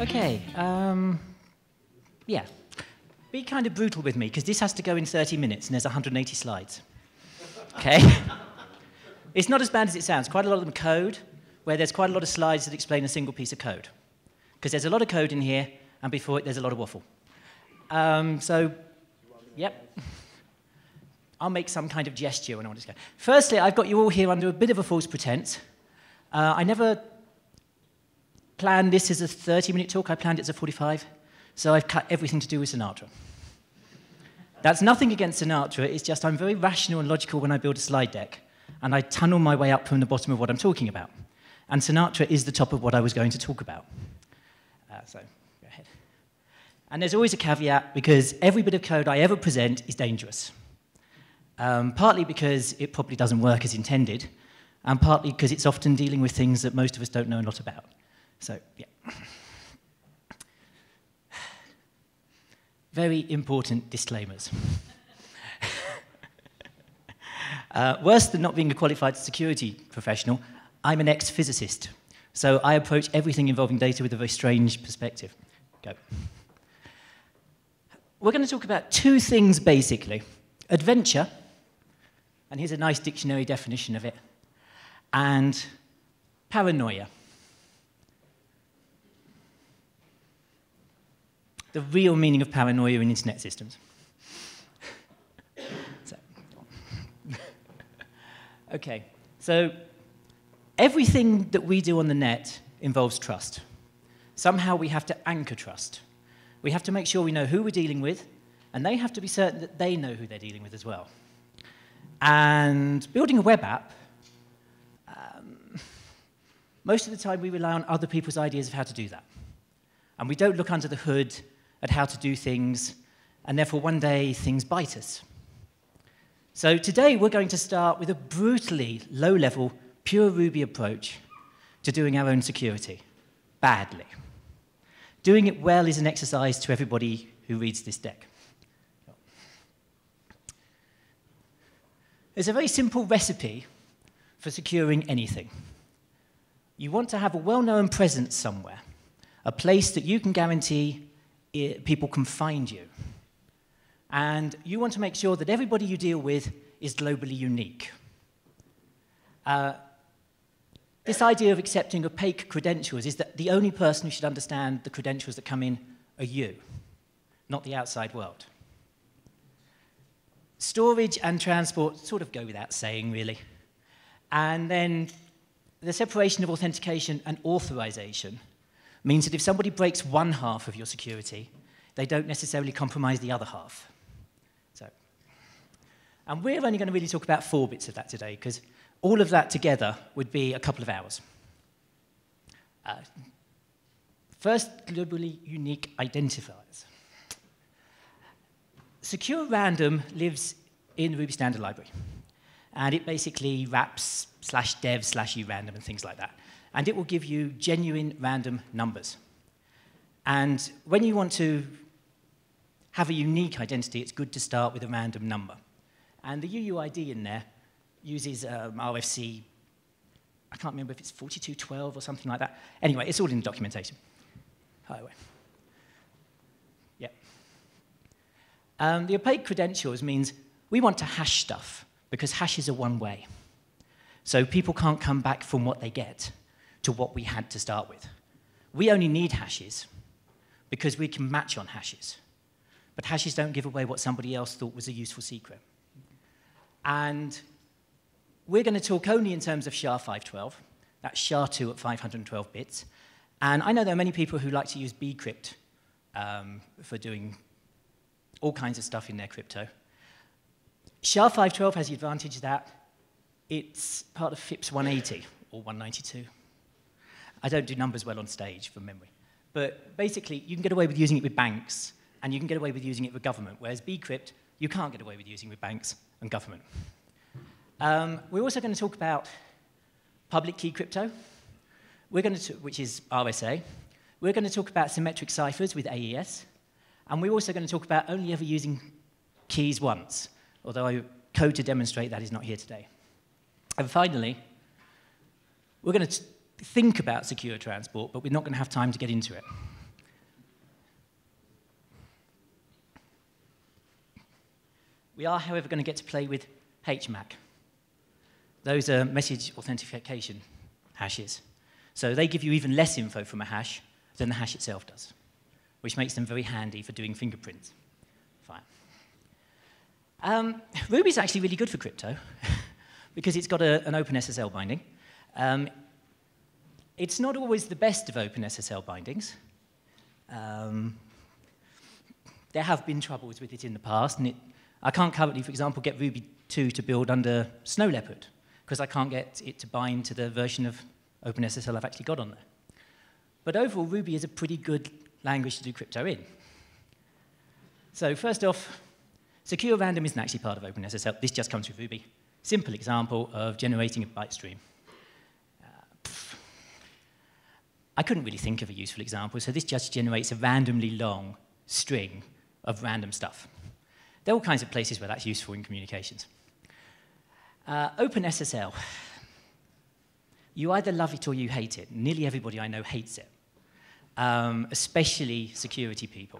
Okay, yeah. Be kind of brutal with me, because this has to go in 30 minutes, and there's 180 slides. Okay? It's not as bad as it sounds. Quite a lot of them code, where there's quite a lot of slides that explain a single piece of code. Because there's a lot of code in here, and before it, there's a lot of waffle. Yep. I'll make some kind of gesture when I want to go. Firstly, I've got you all here under a bit of a false pretense. I never planned this as a 30-minute talk. I planned it as a 45. So I've cut everything to do with Sinatra. That's nothing against Sinatra. It's just I'm very rational and logical when I build a slide deck. And I tunnel my way up from the bottom of what I'm talking about. And Sinatra is the top of what I was going to talk about. So go ahead. And there's always a caveat, because every bit of code I ever present is dangerous. Partly because it probably doesn't work as intended, and partly because it's often dealing with things that most of us don't know a lot about. So, yeah. Very important disclaimers. Worse than not being a qualified security professional, I'm an ex-physicist. So I approach everything involving data with a very strange perspective. Go. We're going to talk about two things, basically. Adventure, and here's a nice dictionary definition of it, and paranoia. The real meaning of paranoia in internet systems. Okay, so everything that we do on the net involves trust. Somehow we have to anchor trust. We have to make sure we know who we're dealing with, and they have to be certain that they know who they're dealing with as well. And building a web app, most of the time we rely on other people's ideas of how to do that. And we don't look under the hood at how to do things, and therefore one day things bite us. So today we're going to start with a brutally low-level, pure Ruby approach to doing our own security, badly. Doing it well is an exercise to everybody who reads this deck. There's a very simple recipe for securing anything. You want to have a well-known presence somewhere, a place that you can guarantee people can find you. And you want to make sure that everybody you deal with is globally unique. This idea of accepting opaque credentials is that the only person who should understand the credentials that come in are you, not the outside world. Storage and transport sort of go without saying, really. And then the separation of authentication and authorization means that if somebody breaks one half of your security, they don't necessarily compromise the other half. And we're only going to really talk about 4 bits of that today, because all of that together would be a couple of hours. First, globally unique identifiers. Secure random lives in the Ruby standard library. And it basically wraps /dev/urandom and things like that. And it will give you genuine random numbers. And when you want to have a unique identity, it's good to start with a random number. And the UUID in there uses RFC, I can't remember if it's 4212 or something like that. Anyway, it's all in the documentation. Highway. Yeah. The opaque credentials means we want to hash stuff, because hashes are one way. So people can't come back from what they get to what we had to start with. We only need hashes because we can match on hashes. But hashes don't give away what somebody else thought was a useful secret. And we're going to talk only in terms of SHA-512. That's SHA-2 at 512 bits. And I know there are many people who like to use bcrypt for doing all kinds of stuff in their crypto. SHA-512 has the advantage that it's part of FIPS 180 or 192. I don't do numbers well on stage from memory. But basically, you can get away with using it with banks, and you can get away with using it with government, whereas bcrypt, you can't get away with using with banks and government. We're also going to talk about public key crypto, which is RSA. We're going to talk about symmetric ciphers with AES. And we're also going to talk about only ever using keys once, although I code to demonstrate that is not here today. And finally, we're going to think about secure transport, but we're not going to have time to get into it. We are, however, going to get to play with HMAC. Those are message authentication hashes. So they give you even less info from a hash than the hash itself does, which makes them very handy for doing fingerprints. Fine. Ruby's actually really good for crypto because it's got an OpenSSL binding. It's not always the best of OpenSSL bindings. There have been troubles with it in the past, and I can't currently, for example, get Ruby 2 to build under Snow Leopard because I can't get it to bind to the version of OpenSSL I've actually got on there. But overall, Ruby is a pretty good language to do crypto in. So first off, secure random isn't actually part of OpenSSL. This just comes with Ruby. Simple example of generating a byte stream. I couldn't really think of a useful example, so this just generates a randomly long string of random stuff. There are all kinds of places where that's useful in communications. OpenSSL. You either love it or you hate it. Nearly everybody I know hates it, especially security people.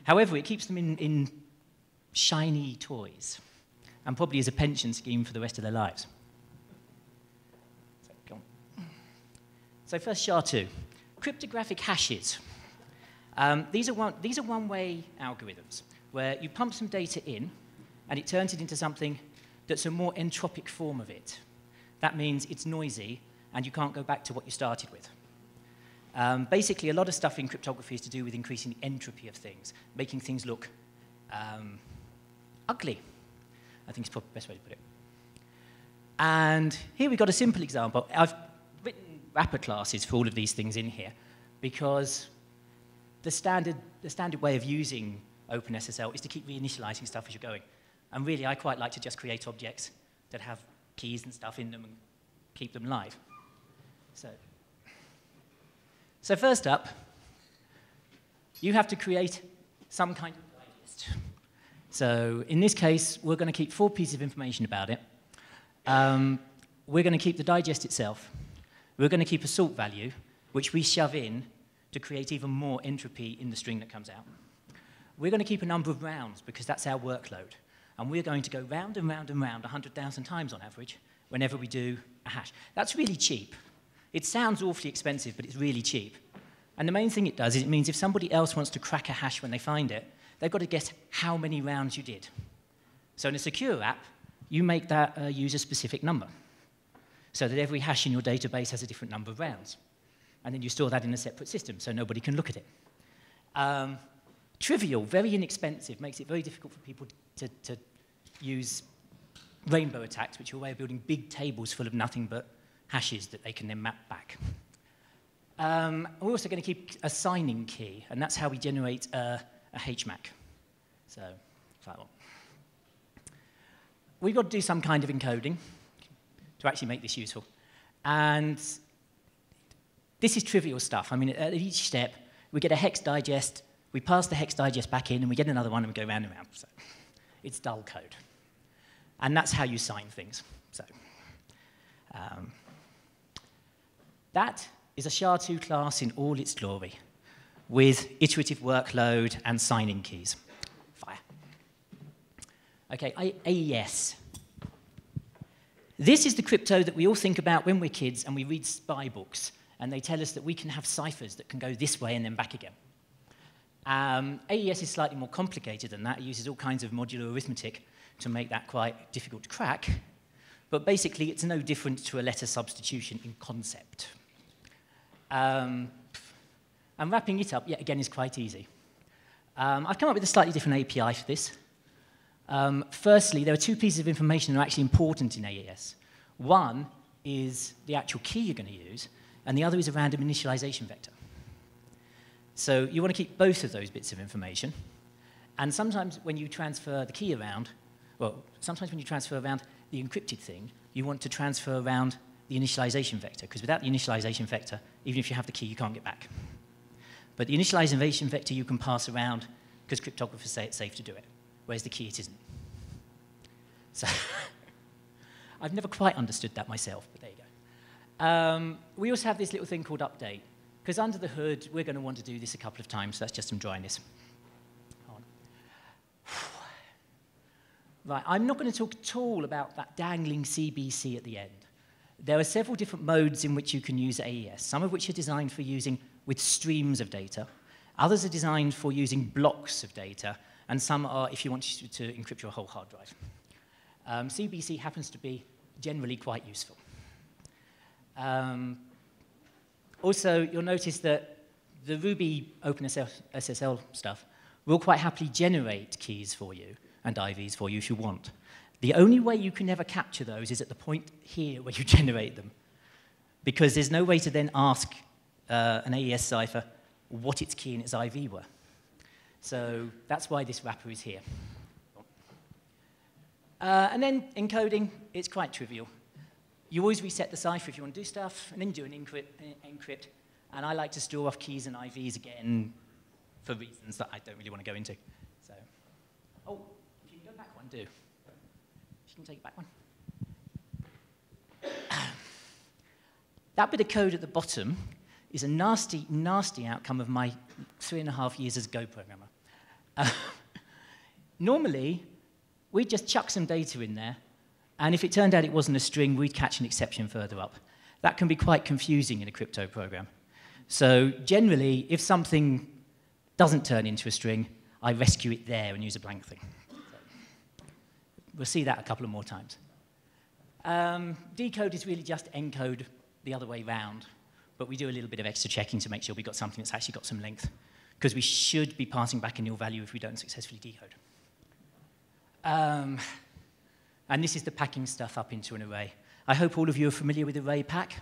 However, it keeps them in shiny toys, and probably as a pension scheme for the rest of their lives. So first, SHA-2. Cryptographic hashes. These are one-way algorithms where you pump some data in, and it turns it into something that's a more entropic form of it. That means it's noisy, and you can't go back to what you started with. Basically, a lot of stuff in cryptography is to do with increasing the entropy of things, making things look ugly, I think is probably the best way to put it. And here we've got a simple example. I've written wrapper classes for all of these things in here because the standard way of using OpenSSL is to keep reinitializing stuff as you're going. And really, I quite like to just create objects that have keys and stuff in them and keep them live. So first up, you have to create some kind of digest. So in this case, we're going to keep 4 pieces of information about it. We're going to keep the digest itself. We're going to keep a sort value, which we shove in to create even more entropy in the string that comes out. We're going to keep a number of rounds, because that's our workload. And we're going to go round and round and round 100,000 times on average whenever we do a hash. That's really cheap. It sounds awfully expensive, but it's really cheap. And the main thing it does is it means if somebody else wants to crack a hash when they find it, they've got to guess how many rounds you did. So in a secure app, you make that a user-specific number, so that every hash in your database has a different number of rounds. And then you store that in a separate system, so nobody can look at it. Trivial, very inexpensive, makes it very difficult for people to use rainbow attacks, which are a way of building big tables full of nothing but hashes that they can then map back. We're also going to keep a signing key, and that's how we generate a HMAC. So, we've got to do some kind of encoding to actually make this useful. And this is trivial stuff. I mean, at each step, we get a hex digest, we pass the hex digest back in, and we get another one, and we go round and round. So it's dull code. And that's how you sign things. So that is a SHA-2 class in all its glory, with iterative workload and signing keys. Fire. OK, AES. This is the crypto that we all think about when we're kids and we read spy books, and they tell us that we can have ciphers that can go this way and then back again. AES is slightly more complicated than that. It uses all kinds of modular arithmetic to make that quite difficult to crack. But basically, it's no different to a letter substitution in concept. And wrapping it up, yet again, is quite easy. I've come up with a slightly different API for this. Firstly, there are 2 pieces of information that are actually important in AES. One is the actual key you're going to use, and the other is a random initialization vector. So you want to keep both of those bits of information. And sometimes when you transfer the key around, well, sometimes when you transfer around the encrypted thing, you want to transfer around the initialization vector, because without the initialization vector, even if you have the key, you can't get back. But the initialization vector you can pass around because cryptographers say it's safe to do it, whereas the key it isn't. So I've never quite understood that myself, but there you go. We also have this little thing called update, because under the hood, we're going to want to do this a couple of times, so that's just some dryness. Right, I'm not going to talk at all about that dangling CBC at the end. There are several different modes in which you can use AES, some of which are designed for using with streams of data. Others are designed for using blocks of data, and some are if you want to encrypt your whole hard drive. CBC happens to be generally quite useful. Also, you'll notice that the Ruby OpenSSL stuff will quite happily generate keys for you and IVs for you if you want. The only way you can ever capture those is at the point here where you generate them, because there's no way to then ask an AES cipher what its key and its IV were. So that's why this wrapper is here. And then encoding, it's quite trivial. You always reset the cipher if you want to do stuff, and then do an encrypt. And I like to store off keys and IVs again for reasons that I don't really want to go into. So, oh, if you can go back one, do. You can take it back one. That bit of code at the bottom is a nasty, nasty outcome of my 3.5 years as a Go programmer. Normally, we'd just chuck some data in there, and if it turned out it wasn't a string, we'd catch an exception further up. That can be quite confusing in a crypto program. So generally, if something doesn't turn into a string, I rescue it there and use a blank thing. So we'll see that a couple of more times. Decode is really just encode the other way round, but we do a little bit of extra checking to make sure we've got something that's actually got some length, because we should be passing back a nil value if we don't successfully decode. And this is the packing stuff up into an array. I hope all of you are familiar with array pack.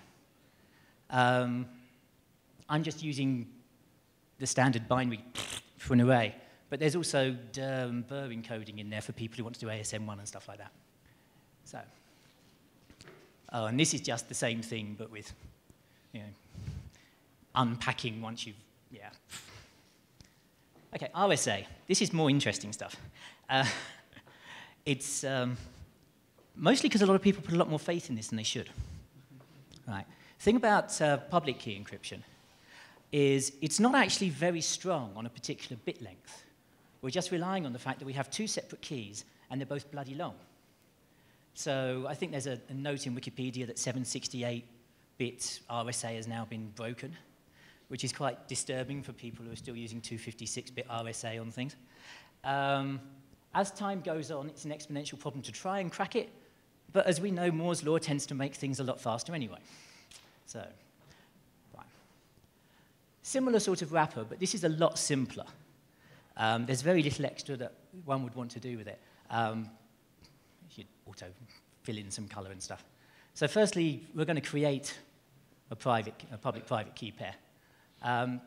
I'm just using the standard binary for an array, but there's also Burr encoding in there for people who want to do ASM1 and stuff like that. So, oh, and this is just the same thing, but with, you know, unpacking once you've, yeah. Okay, RSA. This is more interesting stuff. It's mostly because a lot of people put a lot more faith in this than they should. Right. The thing about public key encryption is it's not actually very strong on a particular bit length. We're just relying on the fact that we have two separate keys, and they're both bloody long. So I think there's a note in Wikipedia that 768-bit RSA has now been broken, which is quite disturbing for people who are still using 256-bit RSA on things. As time goes on, it's an exponential problem to try and crack it, but as we know, Moore's law tends to make things a lot faster anyway. So, fine. Similar sort of wrapper, but this is a lot simpler. There's very little extra that one would want to do with it. You auto fill in some color and stuff. So firstly, we're going to create a public-private key pair.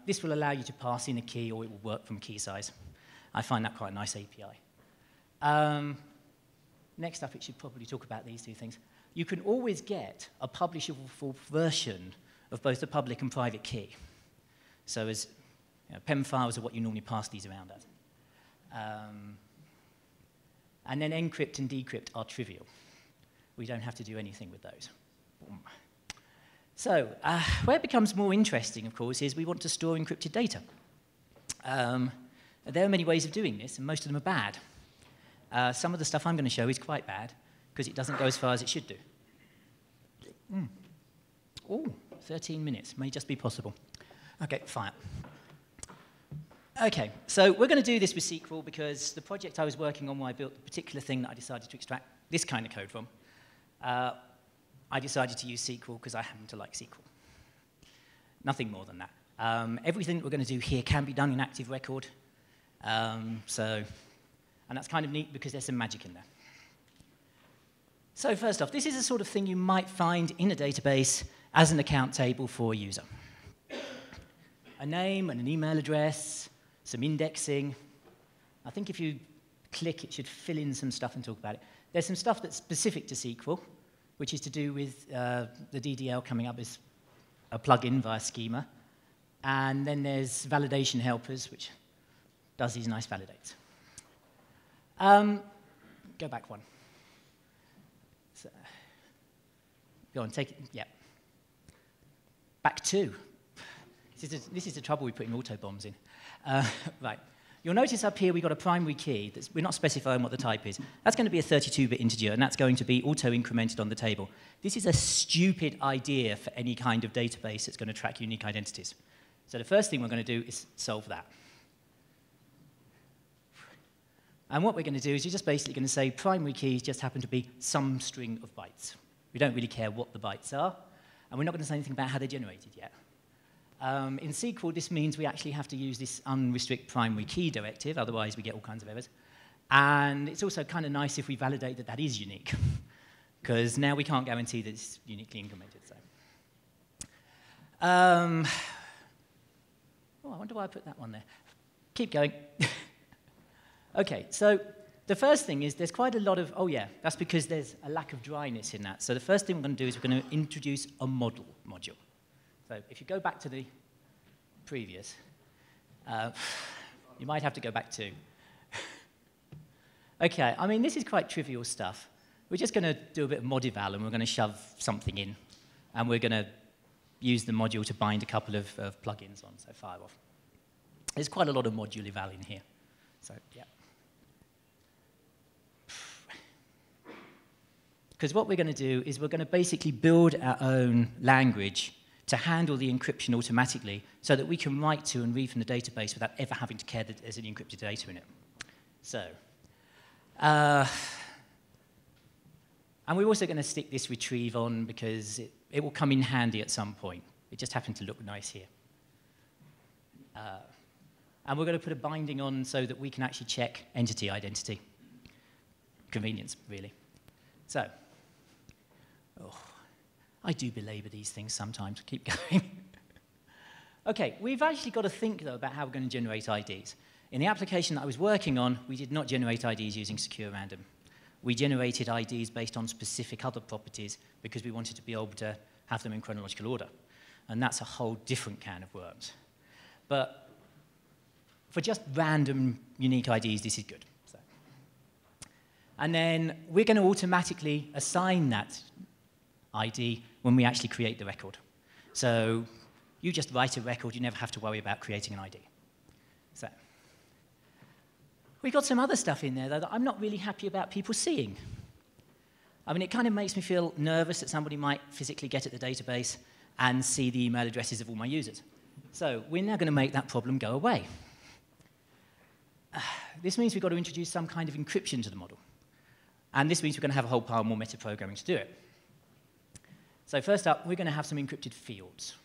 This will allow you to pass in a key, or it will work from key size. I find that quite a nice API. Next up, it should probably talk about these two things. You can always get a publishable version of both the public and private key. So as you know, PEM files are what you normally pass these around as. And then encrypt and decrypt are trivial. We don't have to do anything with those. Boom. So where it becomes more interesting, of course, is we want to store encrypted data. There are many ways of doing this, and most of them are bad. Some of the stuff I'm going to show is quite bad, because it doesn't go as far as it should do. Oh, 13 minutes. May just be possible. OK, fine. OK, so we're going to do this with SQL, because the project I was working on, where I built the particular thing that I decided to extract this kind of code from, I decided to use SQL because I happen to like SQL. Nothing more than that. Everything that we're going to do here can be done in ActiveRecord. And that's kind of neat because there's some magic in there. So first off, this is the sort of thing you might find in a database as an account table for a user. A name and an email address, some indexing. I think if you click, it should fill in some stuff and talk about it. There's some stuff that's specific to SQL, which is to do with the DDL coming up as a plugin via schema. And then there's validation helpers, which does these nice validates. Go back one. So, go on, take it. Yeah. Back two. This is the trouble with putting autobombs in. Right. You'll notice up here we've got a primary key. We're not specifying what the type is. That's going to be a 32-bit integer, and that's going to be auto-incremented on the table. This is a stupid idea for any kind of database that's going to track unique identities. So the first thing we're going to do is solve that. And what we're going to do is you're just basically going to say primary keys just happen to be some string of bytes. We don't really care what the bytes are, and we're not going to say anything about how they're generated yet. In SQL, this means we actually have to use this unrestrict primary key directive, otherwise we get all kinds of errors. And it's also kind of nice if we validate that that is unique, because now we can't guarantee that it's uniquely incremented. So. Oh, I wonder why I put that one there. Keep going. OK, so the first thing is there's quite a lot of, oh yeah, that's because there's a lack of dryness in that. So the first thing we're going to do is we're going to introduce a model module. So if you go back to the previous, you might have to go back to. OK, I mean, this is quite trivial stuff. We're just going to do a bit of mod eval, and we're going to shove something in. And we're going to use the module to bind a couple of plugins on, so fire off. There's quite a lot of module eval in here. So, yeah. Because what we're going to do is we're going to basically build our own language to handle the encryption automatically so that we can write to and read from the database without ever having to care that there's any encrypted data in it. So, and we're also going to stick this retrieve on because it will come in handy at some point. It just happened to look nice here. And we're going to put a binding on so that we can actually check entity identity. Convenience, really. So, I do belabor these things sometimes. Keep going. OK, we've actually got to think, though, about how we're going to generate IDs. In the application that I was working on, we did not generate IDs using secure random. We generated IDs based on specific other properties because we wanted to be able to have them in chronological order. And that's a whole different can of worms. But for just random unique IDs, this is good. So. And then we're going to automatically assign that ID when we actually create the record. So you just write a record. You never have to worry about creating an ID. So we've got some other stuff in there, though, that I'm not really happy about people seeing. I mean, it kind of makes me feel nervous that somebody might physically get at the database and see the email addresses of all my users. So we're now going to make that problem go away. This means we've got to introduce some kind of encryption to the model. And this means we're going to have a whole pile more metaprogramming to do it. So first up, we're going to have some encrypted fields,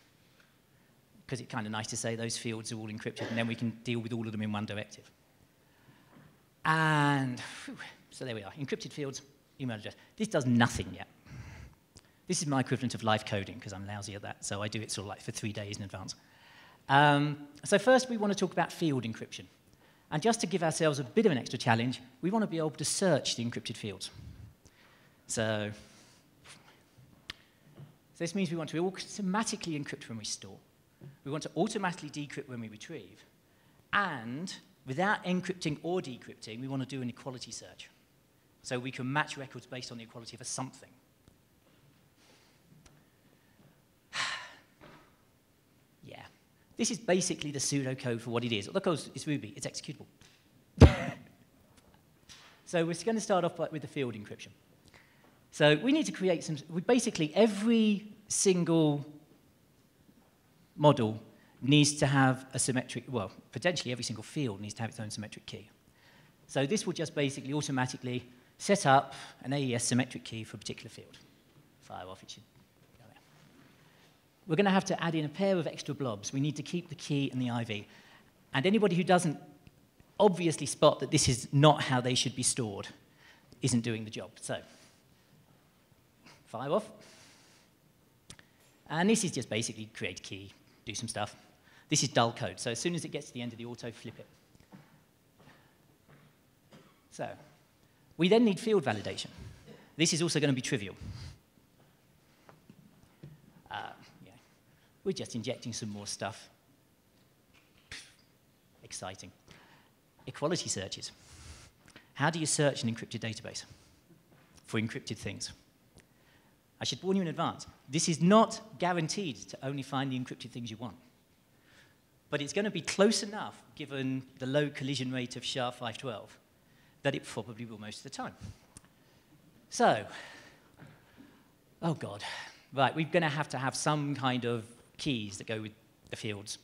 because it's kind of nice to say those fields are all encrypted, and then we can deal with all of them in one directive. And so there we are, encrypted fields, email address. This does nothing yet. This is my equivalent of live coding, because I'm lousy at that, so I do it sort of like for 3 days in advance. So first, we want to talk about field encryption. And just to give ourselves a bit of an extra challenge, we want to be able to search the encrypted fields. So this means we want to automatically encrypt when we store. We want to automatically decrypt when we retrieve. And without encrypting or decrypting, we want to do an equality search. So we can match records based on the equality of a something. Yeah. This is basically the pseudocode for what it is. Of course, it's Ruby. It's executable. So we're going to start off with the field encryption. So we need to create some, basically every single model needs to have a symmetric, well, potentially every single field needs to have its own symmetric key. So this will just basically automatically set up an AES symmetric key for a particular field. Fire off, it should go there. We're going to have to add in a pair of extra blobs. We need to keep the key and the IV. And anybody who doesn't obviously spot that this is not how they should be stored isn't doing the job. So fire off. And this is just basically create a key, do some stuff. This is dull code, so as soon as it gets to the end of the auto, flip it. So we then need field validation. This is also going to be trivial. Yeah. We're just injecting some more stuff. Exciting. Equality searches. How do you search an encrypted database for encrypted things? I should warn you in advance, this is not guaranteed to only find the encrypted things you want. but it's going to be close enough, given the low collision rate of SHA-512, that it probably will most of the time. So, oh God, right, we're going to have some kind of keys that go with the fields,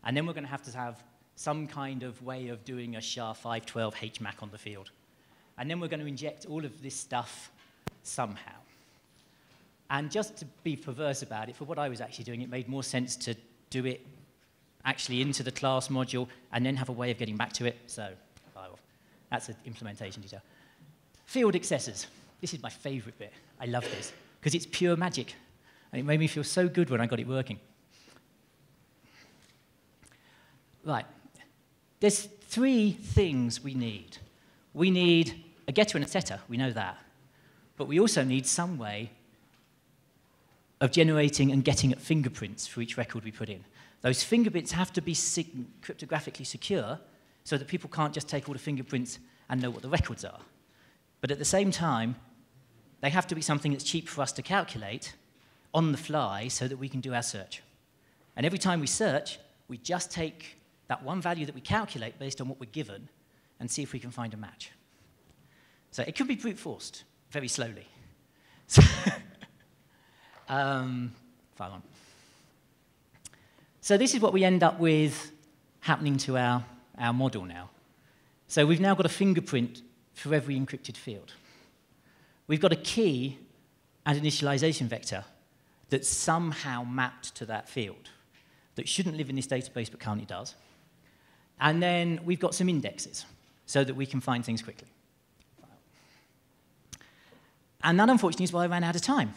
and then we're going to have some kind of way of doing a SHA-512 HMAC on the field. And then we're going to inject all of this stuff somehow. And just to be perverse about it, for what I was actually doing, it made more sense to do it actually into the class module and then have a way of getting back to it. So that's an implementation detail. Field accessors. This is my favorite bit. I love this because it's pure magic. And it made me feel so good when I got it working. Right. There's three things we need. We need a getter and a setter. We know that. But we also need some way of generating and getting at fingerprints for each record we put in. Those fingerprints have to be cryptographically secure so that people can't just take all the fingerprints and know what the records are. But at the same time, they have to be something that's cheap for us to calculate on the fly so that we can do our search. And every time we search, we just take that one value that we calculate based on what we're given and see if we can find a match. So it could be brute forced very slowly. File on. So this is what we end up with happening to our model now. So we've now got a fingerprint for every encrypted field. We've got a key and initialization vector that's somehow mapped to that field that shouldn't live in this database but currently does. And then we've got some indexes so that we can find things quickly. And that, unfortunately, is why I ran out of time.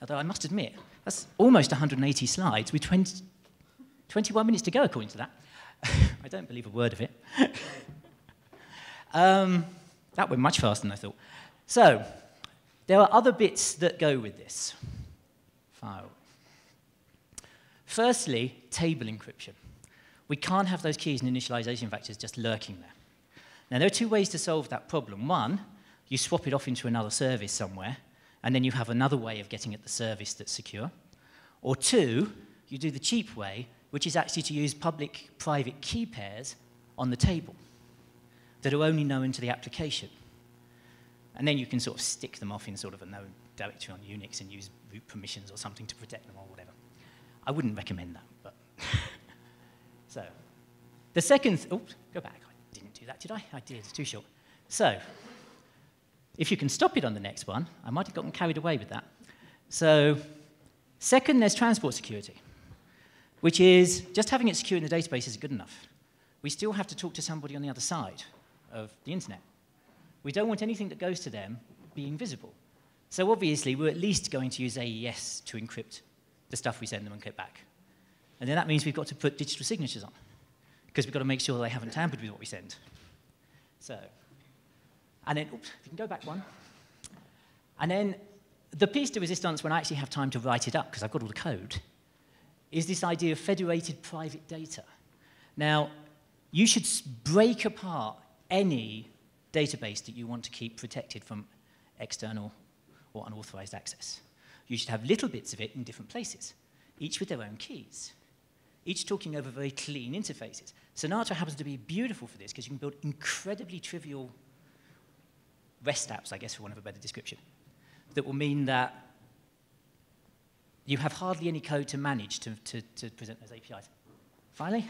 Although I must admit, that's almost 180 slides with 21 minutes to go, according to that. I don't believe a word of it. That went much faster than I thought. So, there are other bits that go with this file. Firstly, table encryption. We can't have those keys and initialization vectors just lurking there. Now, there are two ways to solve that problem. One, you swap it off into another service somewhere, and then you have another way of getting at the service that's secure. Or two, you do the cheap way, which is actually to use public-private key pairs on the table that are only known to the application. And then you can sort of stick them off in sort of a known directory on Unix and use root permissions or something to protect them or whatever. I wouldn't recommend that, but... So, the second... Oh, go back. I didn't do that, did I? I did. It's too short. So, if you can stop it on the next one, I might have gotten carried away with that. So, second, there's transport security, which is just having it secure in the database isn't good enough. We still have to talk to somebody on the other side of the internet. We don't want anything that goes to them being visible. So obviously, we're at least going to use AES to encrypt the stuff we send them and get back. And then that means we've got to put digital signatures on, because we've got to make sure they haven't tampered with what we send. So, and then, oops, if you can go back one. And then the piece de resistance, when I actually have time to write it up, because I've got all the code, is this idea of federated private data. Now, you should break apart any database that you want to keep protected from external or unauthorized access. You should have little bits of it in different places, each with their own keys, each talking over very clean interfaces. Sinatra happens to be beautiful for this, because you can build incredibly trivial REST apps, I guess, for want of a better description, that will mean that you have hardly any code to manage to present those APIs. Finally,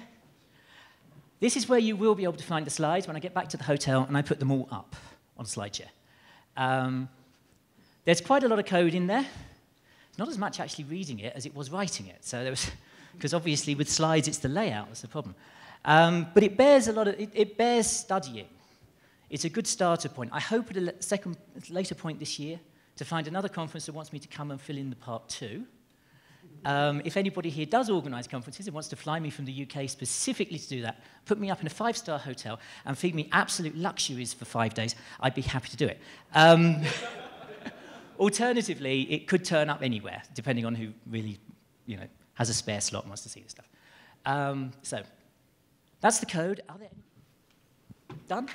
this is where you will be able to find the slides when I get back to the hotel and I put them all up on SlideShare. There's quite a lot of code in there. Not as much actually reading it as it was writing it. So there was, because obviously with slides it's the layout that's the problem. But it bears a lot of, it bears studying. It's a good starter point. I hope at a later point this year to find another conference that wants me to come and fill in the part 2. If anybody here does organize conferences and wants to fly me from the UK specifically to do that, put me up in a 5-star hotel and feed me absolute luxuries for 5 days, I'd be happy to do it. Alternatively, it could turn up anywhere, depending on who really, has a spare slot and wants to see this stuff. So, that's the code. Are there any? Done?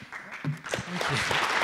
Thank you.